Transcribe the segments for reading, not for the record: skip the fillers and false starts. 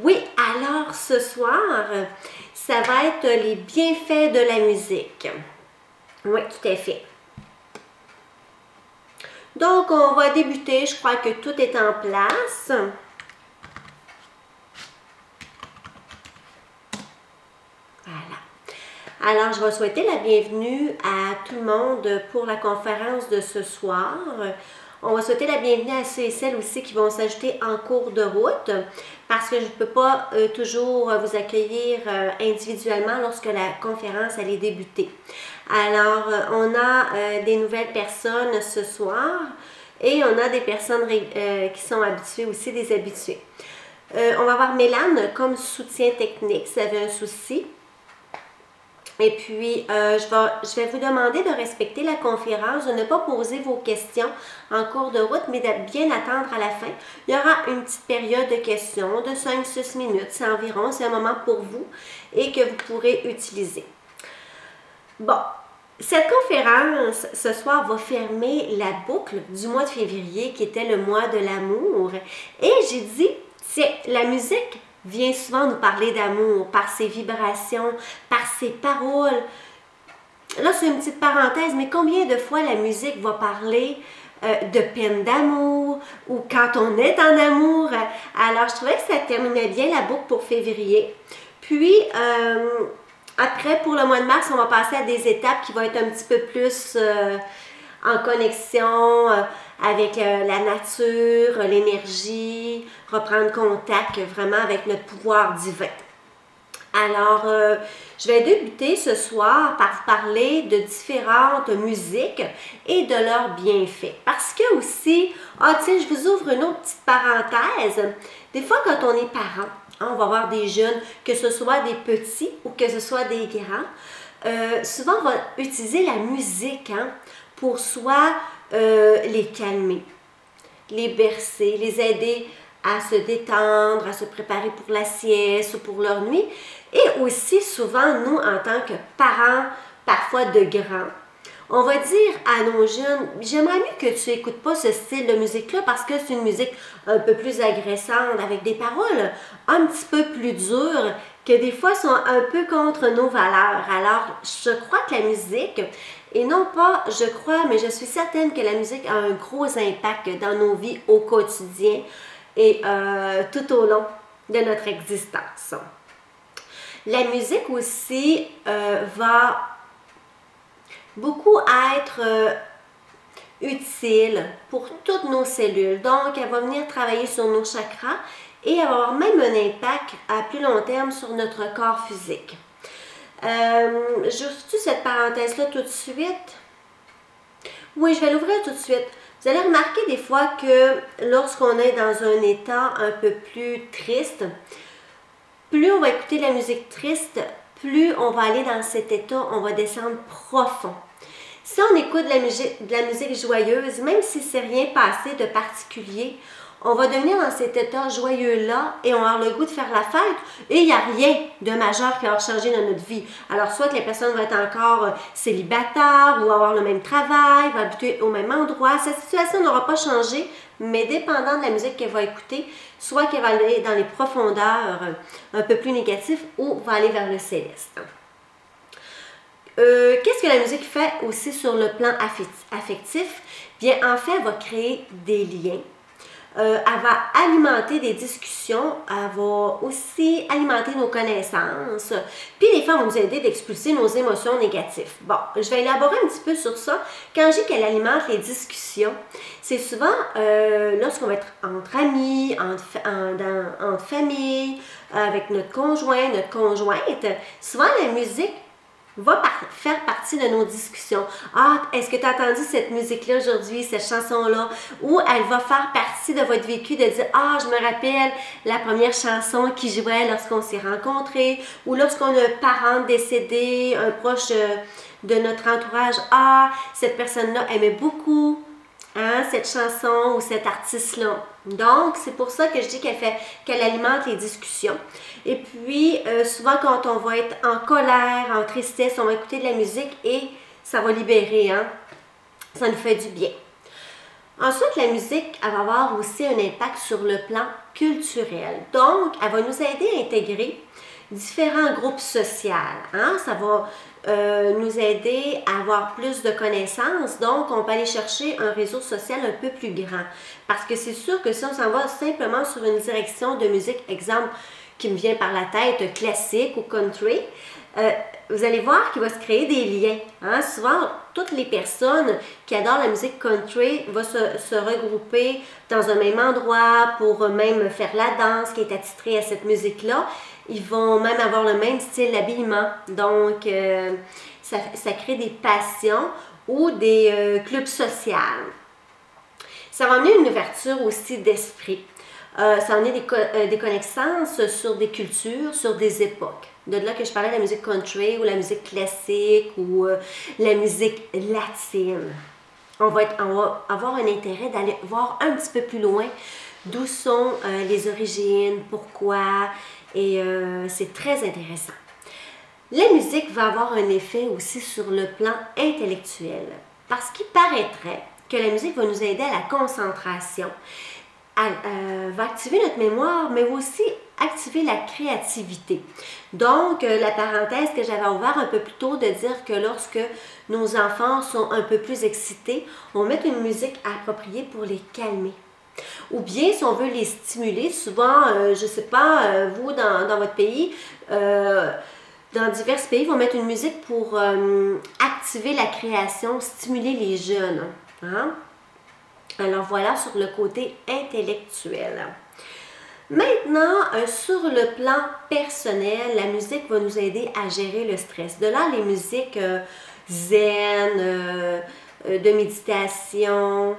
Oui, alors ce soir, ça va être les bienfaits de la musique. Oui, tout à fait. Donc, on va débuter. Je crois que tout est en place. Voilà. Alors, je vais souhaiter la bienvenue à tout le monde pour la conférence de ce soir. On va souhaiter la bienvenue à ceux et celles aussi qui vont s'ajouter en cours de route parce que je ne peux pas toujours vous accueillir individuellement lorsque la conférence allait débuter. Alors, on a des nouvelles personnes ce soir et on a des personnes qui sont habituées aussi, des habitués. On va avoir Mélane comme soutien technique si vous avez un souci. Et puis, je vais vous demander de respecter la conférence, de ne pas poser vos questions en cours de route, mais de bien attendre à la fin. Il y aura une petite période de questions de 5-6 minutes, c'est environ, c'est un moment pour vous et que vous pourrez utiliser. Bon, cette conférence, ce soir, va fermer la boucle du mois de février qui était le mois de l'amour. Et j'ai dit, c'est la musique vient souvent nous parler d'amour, par ses vibrations, par ses paroles. Là, c'est une petite parenthèse, mais combien de fois la musique va parler de peine d'amour ou quand on est en amour? Alors, je trouvais que ça terminait bien la boucle pour février. Puis, après, pour le mois de mars, on va passer à des étapes qui vont être un petit peu plus en connexion avec la nature, l'énergie, reprendre contact vraiment avec notre pouvoir divin. Alors, je vais débuter ce soir par vous parler de différentes musiques et de leurs bienfaits. Parce que aussi, tiens, je vous ouvre une autre petite parenthèse. Des fois, quand on est parent, on va voir des jeunes, que ce soit des petits ou que ce soit des grands, souvent on va utiliser la musique pour soit les calmer, les bercer, les aider à se détendre, à se préparer pour la sieste ou pour leur nuit. Et aussi, souvent, nous, en tant que parents, parfois de grands, on va dire à nos jeunes, j'aimerais mieux que tu n'écoutes pas ce style de musique-là parce que c'est une musique un peu plus agressante, avec des paroles un petit peu plus dures, que des fois sont un peu contre nos valeurs. Alors, je crois que la musique, et non pas je crois, mais je suis certaine que la musique a un gros impact dans nos vies au quotidien et tout au long de notre existence. La musique aussi va beaucoup être utile pour toutes nos cellules. Donc, elle va venir travailler sur nos chakras et elle va avoir même un impact à plus long terme sur notre corps physique. J'ouvre cette parenthèse-là tout de suite. Oui, je vais l'ouvrir tout de suite. Vous allez remarquer des fois que lorsqu'on est dans un état un peu plus triste, plus on va écouter la musique triste, plus on va aller dans cet état, on va descendre profond. Si on écoute de la musique joyeuse, même si c'est rien passé de particulier, on va devenir dans cet état joyeux-là et on va avoir le goût de faire la fête et il n'y a rien de majeur qui va changer dans notre vie. Alors, soit que les personnes vont être encore célibataires ou avoir le même travail, vont habiter au même endroit. Cette situation n'aura pas changé, mais dépendant de la musique qu'elle va écouter, soit qu'elle va aller dans les profondeurs un peu plus négatives ou va aller vers le céleste. Qu'est-ce que la musique fait aussi sur le plan affectif? Bien, en fait, elle va créer des liens. Elle va alimenter des discussions, elle va aussi alimenter nos connaissances, puis des fois, elle va nous aider d'expulser nos émotions négatives. Bon, je vais élaborer un petit peu sur ça. Quand je dis qu'elle alimente les discussions, c'est souvent lorsqu'on va être entre amis, entre famille, avec notre conjoint, notre conjointe, souvent la musique va faire partie de nos discussions. Ah, est-ce que tu as entendu cette musique-là aujourd'hui, cette chanson-là? Ou elle va faire partie de votre vécu de dire, ah, je me rappelle la première chanson qui jouait lorsqu'on s'est rencontrés, ou lorsqu'on a un parent décédé, un proche de notre entourage. Ah, cette personne-là aimait beaucoup cette chanson ou cet artiste-là. Donc, c'est pour ça que je dis qu'elle alimente les discussions. Et puis, souvent, quand on va être en colère, en tristesse, on va écouter de la musique et ça va libérer, ça nous fait du bien. Ensuite, la musique, elle va avoir aussi un impact sur le plan culturelle. Donc, elle va nous aider à intégrer différents groupes sociaux. Hein? Ça va nous aider à avoir plus de connaissances. Donc, on peut aller chercher un réseau social un peu plus grand. Parce que c'est sûr que si on s'en va simplement sur une direction de musique, exemple qui me vient par la tête, classique ou country, vous allez voir qu'il va se créer des liens. Hein? Souvent, toutes les personnes qui adorent la musique country vont se regrouper dans un même endroit pour même faire la danse qui est attitrée à cette musique-là. Ils vont même avoir le même style d'habillement. Donc, ça crée des passions ou des clubs sociaux. Ça va amener une ouverture aussi d'esprit. Ça va amener des connaissances sur des cultures, sur des époques. De là que je parlais de la musique country ou la musique classique ou la musique latine. On va avoir un intérêt d'aller voir un petit peu plus loin d'où sont les origines, pourquoi, et c'est très intéressant. La musique va avoir un effet aussi sur le plan intellectuel, parce qu'il paraîtrait que la musique va nous aider à la concentration, va activer notre mémoire, mais aussi activer la créativité. Donc, la parenthèse que j'avais ouverte un peu plus tôt de dire que lorsque nos enfants sont un peu plus excités, on met une musique appropriée pour les calmer. Ou bien, si on veut les stimuler, souvent, je ne sais pas, vous, dans votre pays, dans divers pays, vont mettre une musique pour activer la création, stimuler les jeunes. Hein? Alors voilà sur le côté intellectuel. Maintenant, sur le plan personnel, la musique va nous aider à gérer le stress. De là, les musiques zen, de méditation,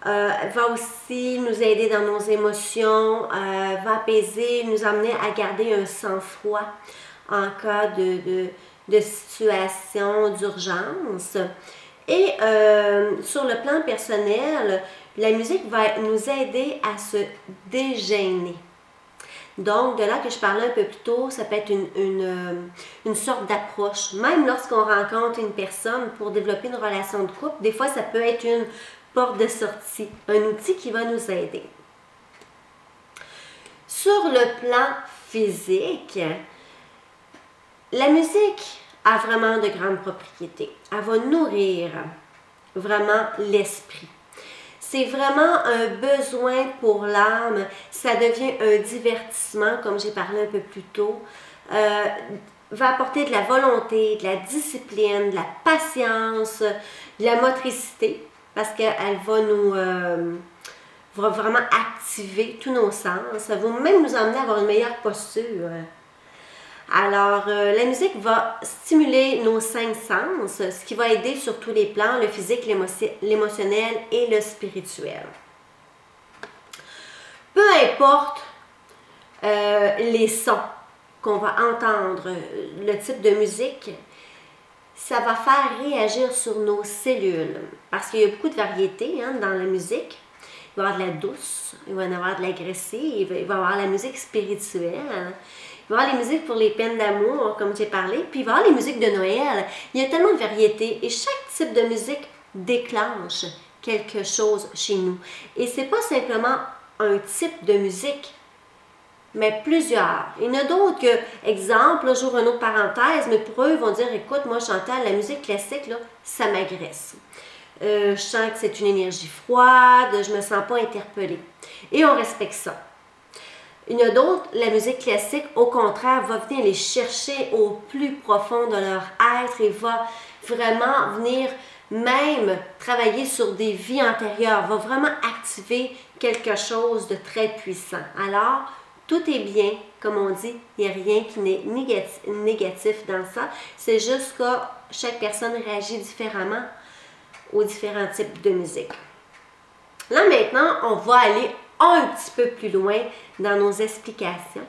va aussi nous aider dans nos émotions, va apaiser, nous amener à garder un sang-froid en cas de situation d'urgence. Et sur le plan personnel, la musique va nous aider à se dégêner. Donc, de là que je parlais un peu plus tôt, ça peut être une sorte d'approche. Même lorsqu'on rencontre une personne pour développer une relation de couple, des fois, ça peut être une porte de sortie, un outil qui va nous aider. Sur le plan physique, la musique a vraiment de grandes propriétés. Elle va nourrir vraiment l'esprit. C'est vraiment un besoin pour l'âme. Ça devient un divertissement, comme j'ai parlé un peu plus tôt. Va apporter de la volonté, de la discipline, de la patience, de la motricité, parce qu'elle va va vraiment activer tous nos sens. Ça va même nous amener à avoir une meilleure posture. Alors, la musique va stimuler nos 5 sens, ce qui va aider sur tous les plans, le physique, l'émotionnel et le spirituel. Peu importe les sons qu'on va entendre, le type de musique, ça va faire réagir sur nos cellules. Parce qu'il y a beaucoup de variétés dans la musique. Il va y avoir de la douce, il va y avoir de l'agressive, il va y avoir la musique spirituelle. Il va y avoir les musiques pour les peines d'amour, comme j'ai parlé, puis il va y avoir les musiques de Noël. Il y a tellement de variétés et chaque type de musique déclenche quelque chose chez nous. Et c'est pas simplement un type de musique, mais plusieurs. Il y en a d'autres que, exemple, là, j'ouvre une autre parenthèse, mais pour eux, ils vont dire, écoute, moi, Chantal, la musique classique, là, ça m'agresse. Je sens que c'est une énergie froide, je me sens pas interpellée. Et on respecte ça. Il y en a d'autres, la musique classique, au contraire, va venir les chercher au plus profond de leur être et va vraiment venir même travailler sur des vies antérieures, va vraiment activer quelque chose de très puissant. Alors, tout est bien, comme on dit, il n'y a rien qui n'est négatif dans ça. C'est juste que chaque personne réagit différemment aux différents types de musique. Là, maintenant, on va aller un petit peu plus loin dans nos explications.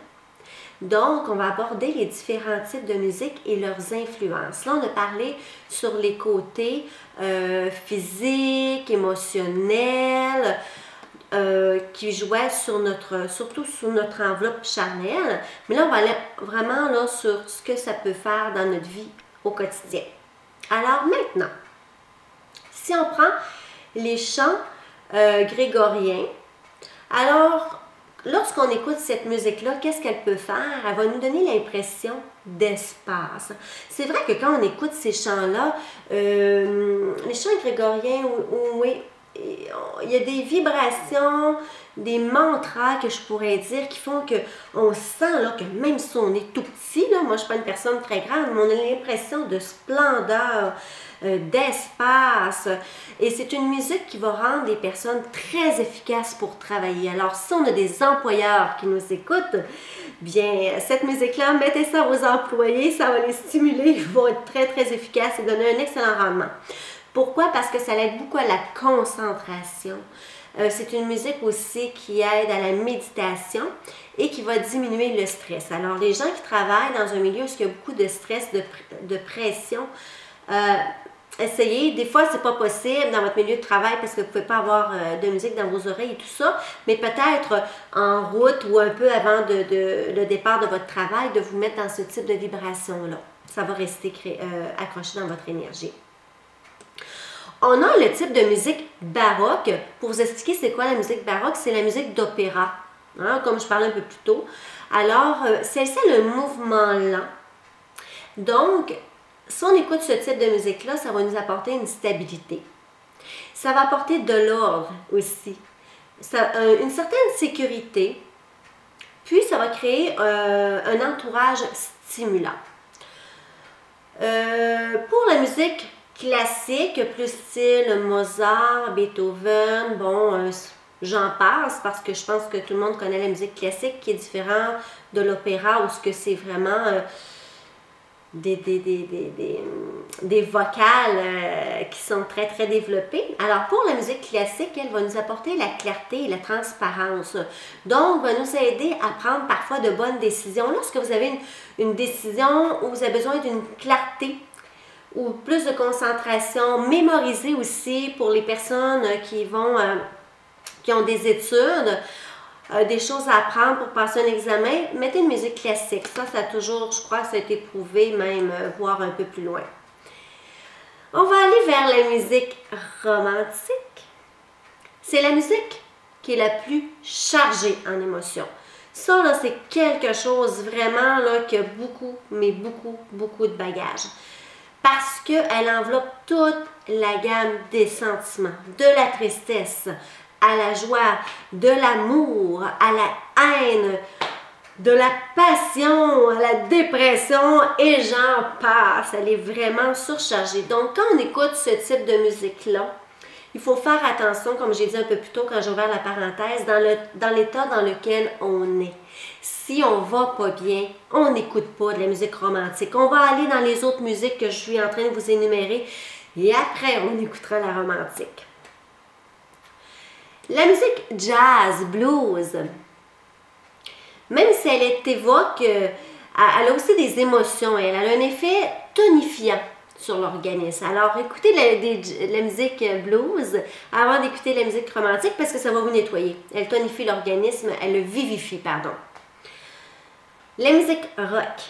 Donc, on va aborder les différents types de musique et leurs influences. Là, on a parlé sur les côtés physiques, émotionnels, qui jouaient surtout sur notre enveloppe charnelle. Mais là, on va aller vraiment là, sur ce que ça peut faire dans notre vie au quotidien. Alors maintenant, si on prend les chants grégoriens, alors lorsqu'on écoute cette musique-là, qu'est-ce qu'elle peut faire? Elle va nous donner l'impression d'espace. C'est vrai que quand on écoute ces chants-là, les chants grégoriens, oui, il y a des vibrations, des mantras que je pourrais dire qui font qu'on sent là, que même si on est tout petit, là, moi je ne suis pas une personne très grande, mais on a l'impression de splendeur, d'espace. Et c'est une musique qui va rendre les personnes très efficaces pour travailler. Alors si on a des employeurs qui nous écoutent, bien cette musique-là, mettez ça aux employés, ça va les stimuler, ils vont être très très efficaces et donner un excellent rendement. Pourquoi? Parce que ça aide beaucoup à la concentration. C'est une musique aussi qui aide à la méditation et qui va diminuer le stress. Alors, les gens qui travaillent dans un milieu où il y a beaucoup de stress, de pression, essayez. Des fois, c'est pas possible dans votre milieu de travail parce que vous ne pouvez pas avoir de musique dans vos oreilles et tout ça, mais peut-être en route ou un peu avant le départ de votre travail, de vous mettre dans ce type de vibration-là. Ça va rester accroché dans votre énergie. On a le type de musique baroque. Pour vous expliquer c'est quoi la musique baroque, c'est la musique d'opéra, hein, comme je parlais un peu plus tôt. Alors, celle-ci a le mouvement lent. Donc, si on écoute ce type de musique-là, ça va nous apporter une stabilité. Ça va apporter de l'ordre aussi. Une certaine sécurité. Puis, ça va créer un entourage stimulant. Pour la musique classique, plus style Mozart, Beethoven, bon, j'en passe parce que je pense que tout le monde connaît la musique classique qui est différente de l'opéra où ce que c'est vraiment des vocales qui sont très très développées. Alors pour la musique classique, elle va nous apporter la clarté et la transparence. Donc va nous aider à prendre parfois de bonnes décisions. Lorsque vous avez une décision où vous avez besoin d'une clarté, ou plus de concentration, mémoriser aussi pour les personnes qui ont des études, des choses à apprendre pour passer un examen, mettez une musique classique. Ça a toujours, je crois, ça a été prouvé, même voire un peu plus loin. On va aller vers la musique romantique. C'est la musique qui est la plus chargée en émotions. Ça, là, c'est quelque chose vraiment là, qui a beaucoup, mais beaucoup, beaucoup de bagages. Parce qu'elle enveloppe toute la gamme des sentiments, de la tristesse à la joie, de l'amour, à la haine, de la passion, à la dépression et j'en passe. Elle est vraiment surchargée. Donc, quand on écoute ce type de musique-là, il faut faire attention, comme j'ai dit un peu plus tôt quand j'ai ouvert la parenthèse, dans l'état dans lequel on est. Si on va pas bien, on n'écoute pas de la musique romantique. On va aller dans les autres musiques que je suis en train de vous énumérer et après, on écoutera la romantique. La musique jazz, blues, même si elle évoque, elle a aussi des émotions. Elle a un effet tonifiant sur l'organisme. Alors, écoutez la musique blues avant d'écouter la musique romantique parce que ça va vous nettoyer. Elle tonifie l'organisme, elle le vivifie, pardon. La musique rock.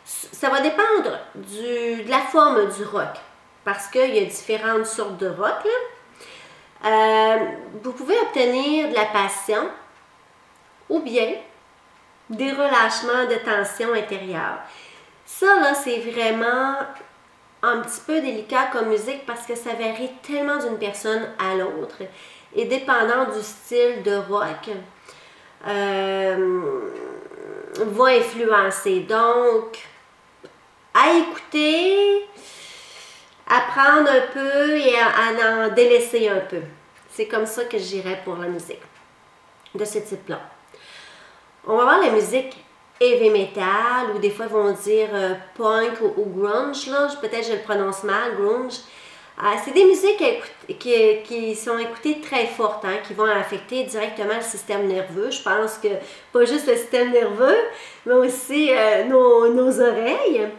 Ça va dépendre de la forme du rock parce qu'il y a différentes sortes de rock. Vous pouvez obtenir de la passion ou bien des relâchements de tension intérieure. Ça, là, c'est vraiment un petit peu délicat comme musique parce que ça varie tellement d'une personne à l'autre. Et dépendant du style de rock, va influencer. Donc, à écouter, à prendre un peu et à en délaisser un peu. C'est comme ça que j'irais pour la musique de ce type-là. On va voir la musique heavy metal, ou des fois ils vont dire punk ou grunge, là, peut-être je le prononce mal, grunge. C'est des musiques qui sont écoutées très fortes, hein, qui vont affecter directement le système nerveux. Je pense que pas juste le système nerveux, mais aussi nos oreilles.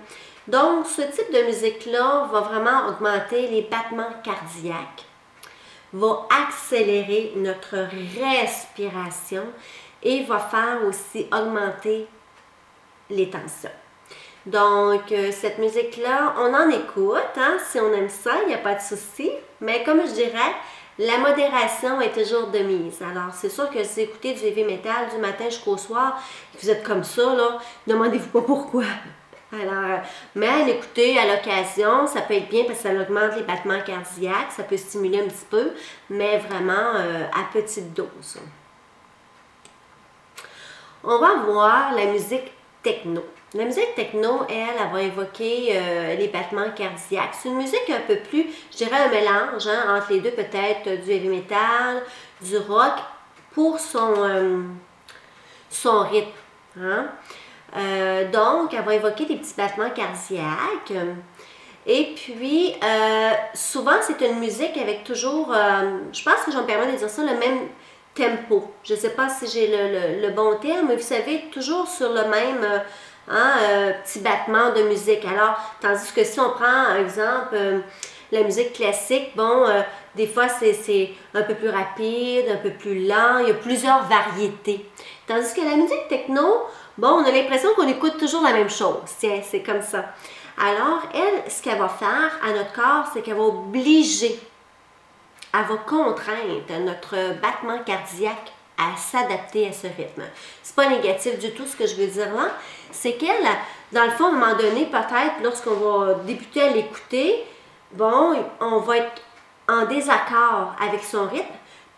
Donc, ce type de musique-là va vraiment augmenter les battements cardiaques, va accélérer notre respiration et va faire aussi augmenter les tensions. Donc, cette musique-là, on en écoute, hein, si on aime ça, il n'y a pas de souci. Mais comme je dirais, La modération est toujours de mise. Alors, c'est sûr que si vous écoutez du heavy metal du matin jusqu'au soir, et que vous êtes comme ça, là, demandez-vous pas pourquoi. Alors, mais à l'écouter à l'occasion, ça peut être bien parce que ça augmente les battements cardiaques, ça peut stimuler un petit peu, mais vraiment à petite dose. On va voir la musique techno. La musique techno, elle va évoquer les battements cardiaques. C'est une musique un peu plus, je dirais un mélange entre les deux, peut-être du heavy metal, du rock, pour son rythme. Donc, elle va évoquer des petits battements cardiaques. Et puis, souvent, c'est une musique avec toujours, je pense que je me permets de dire ça, le même tempo. Je ne sais pas si j'ai le bon terme, mais vous savez, toujours sur le même petit battement de musique. Alors, tandis que si on prend, par exemple, la musique classique, bon, des fois, c'est un peu plus rapide, un peu plus lent, il y a plusieurs variétés. Tandis que la musique techno, bon, on a l'impression qu'on écoute toujours la même chose. Tiens, c'est comme ça. Alors, elle, ce qu'elle va faire à notre corps, c'est qu'elle va obliger, elle va contraindre notre battement cardiaque à s'adapter à ce rythme. C'est pas négatif du tout ce que je veux dire là, c'est qu'elle, dans le fond, à un moment donné, peut-être, lorsqu'on va débuter à l'écouter, bon, on va être en désaccord avec son rythme,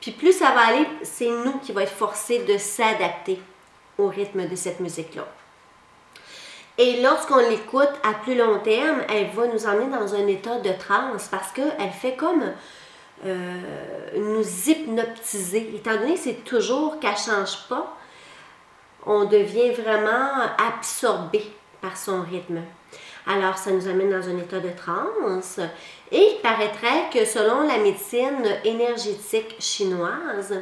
puis plus ça va aller, c'est nous qui va être forcés de s'adapter au rythme de cette musique-là. Et lorsqu'on l'écoute à plus long terme, elle va nous emmener dans un état de transe parce qu'elle fait comme nous hypnotiser. Étant donné que c'est toujours qu'elle ne change pas, on devient vraiment absorbé par son rythme. Alors, ça nous amène dans un état de transe. Et il paraîtrait que selon la médecine énergétique chinoise,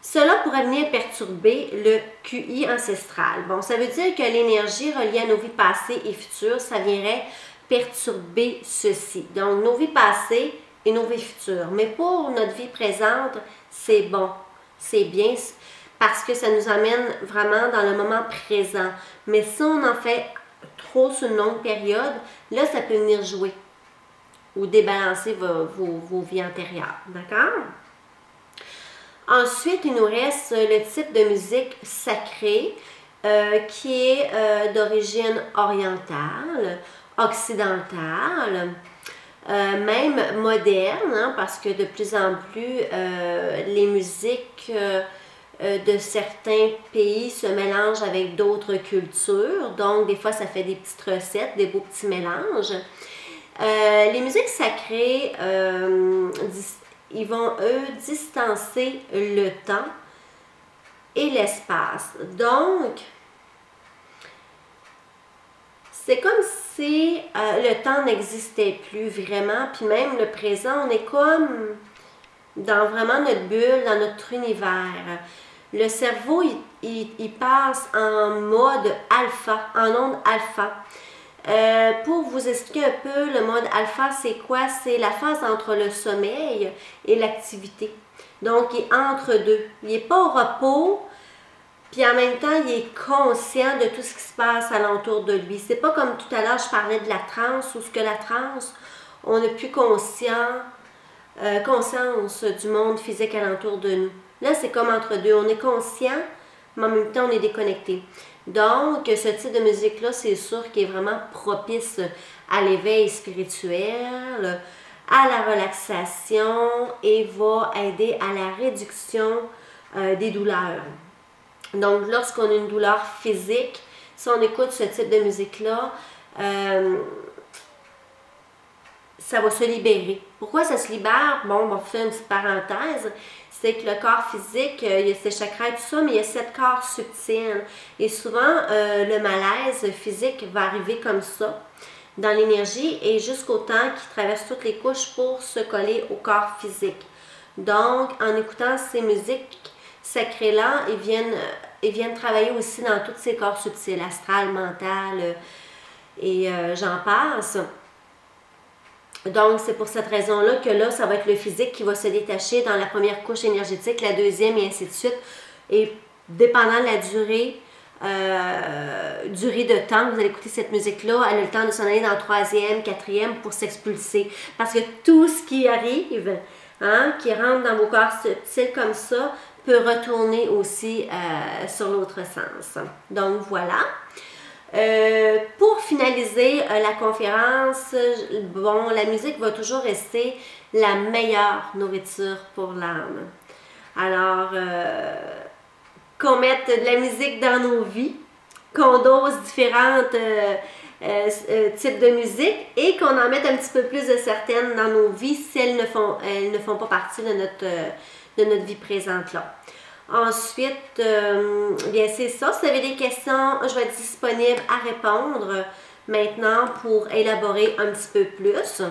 cela pourrait venir perturber le QI ancestral. Bon, ça veut dire que l'énergie reliée à nos vies passées et futures, ça viendrait perturber ceci. Donc, nos vies passées et nos vies futures. Mais pour notre vie présente, c'est bon, c'est bien, parce que ça nous amène vraiment dans le moment présent. Mais si on en fait trop sur une longue période, là, ça peut venir jouer ou débalancer vos vies antérieures. D'accord? Ensuite, il nous reste le type de musique sacrée qui est d'origine orientale, occidentale, même moderne, parce que de plus en plus, les musiques de certains pays se mélangent avec d'autres cultures. Donc, des fois, ça fait des petites recettes, des beaux petits mélanges. Les musiques sacrées, ils vont, eux, distancer le temps et l'espace. Donc, c'est comme si le temps n'existait plus vraiment, puis même le présent, on est comme dans vraiment notre bulle, dans notre univers. Le cerveau, il passe en mode alpha, en onde alpha. Pour vous expliquer un peu, le mode alpha, c'est quoi? C'est la phase entre le sommeil et l'activité. Donc, il est entre deux. Il n'est pas au repos, puis en même temps, il est conscient de tout ce qui se passe alentour de lui. C'est pas comme tout à l'heure, je parlais de la transe, où ce que la transe, on n'a plus conscience du monde physique alentour de nous. Là, c'est comme entre deux. On est conscient, mais en même temps, on est déconnecté. Donc, ce type de musique-là, c'est sûr qu'il est vraiment propice à l'éveil spirituel, à la relaxation et va aider à la réduction des douleurs. Donc, lorsqu'on a une douleur physique, si on écoute ce type de musique-là, ça va se libérer. Pourquoi ça se libère? Bon, on va faire une petite parenthèse. C'est que le corps physique, il y a ses chakras et tout ça, mais il y a 7 corps subtils. Et souvent, le malaise physique va arriver comme ça, dans l'énergie, et jusqu'au temps qu'il traverse toutes les couches pour se coller au corps physique. Donc, en écoutant ces musiques sacrées-là, ils viennent travailler aussi dans tous ces corps subtils, astral, mental, et j'en passe. Donc, c'est pour cette raison-là que là, ça va être le physique qui va se détacher dans la première couche énergétique, la deuxième et ainsi de suite. Et dépendant de la durée de temps que vous allez écouter cette musique-là, elle a le temps de s'en aller dans la troisième, quatrième pour s'expulser. Parce que tout ce qui arrive hein, qui rentre dans vos corps subtils comme ça, peut retourner aussi sur l'autre sens. Donc voilà. Pour finaliser la conférence, bon, la musique va toujours rester la meilleure nourriture pour l'âme. Alors, qu'on mette de la musique dans nos vies, qu'on dose différentes types de musique et qu'on en mette un petit peu plus de certaines dans nos vies si elles ne font pas partie de notre vie présente là. Ensuite, bien c'est ça. Si vous avez des questions, je vais être disponible à répondre maintenant pour élaborer un petit peu plus.